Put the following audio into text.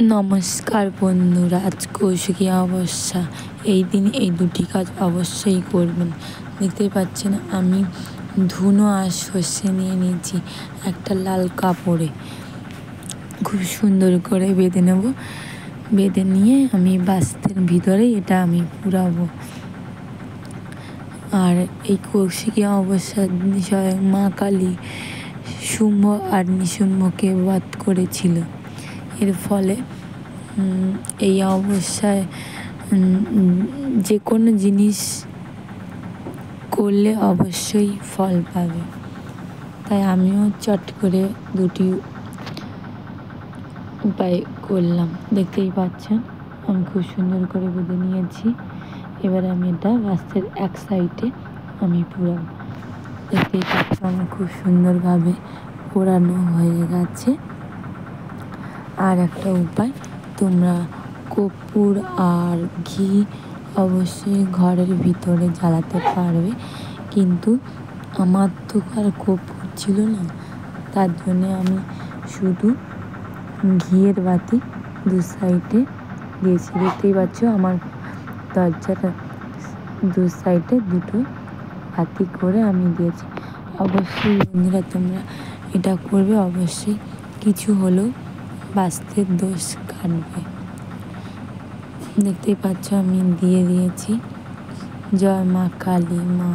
নমস্কার বন্ধুরা, আজ কৌশিকী অমাবস্যা। এই দিন এই দুটি কাজ অবশ্যই করবেন। দেখতেই পাচ্ছেন আমি ধুনো আর সর্ষে নিয়ে নিয়েছি একটা লাল কাপড়ে। খুব সুন্দর করে বেঁধে নেব। বেঁধে নিয়ে আমি বাস্তের ভিতরে এটা আমি পুরাবো। আর এই কৌশিকী অমাবস্যার স্বয়ং মা কালী শুম্ভ আর নিশুম্ভকে বধ করেছিল। এর ফলে এই অমাবস্যায় যে কোনো জিনিস করলে অবশ্যই ফল পাবে। তাই আমিও চট করে দুটি উপায় করলাম। দেখতেই পাচ্ছেন আমি খুব সুন্দর করে বেঁধে নিয়েছি। এবার আমি এটা বাস্তের এক সাইডে আমি পুরাবো। দেখতেই পাচ্ছ আমার খুব সুন্দরভাবে পোড়ানো হয়ে গেছে। আর একটা উপায়, তোমরা কর্পূর আর ঘি অবশ্যই ঘরের ভিতরে জ্বালাতে পারবে, কিন্তু আমার তো আর কর্পূর ছিল না, তার জন্যে আমি শুধু ঘিয়ের বাতি দু সাইডে দিয়েছি। দেখতেই পাচ্ছ আমার দরজাটা দু সাইডে দুটো বাতি করে আমি দিয়েছি। অবশ্যই বন্ধুরা তোমরা এটা করবে, অবশ্যই কিছু হলেও বাস্তের দোষ কাটবে। দেখতেই পাচ্ছ আমি দিয়ে দিয়েছি। জয় মা কালী মা।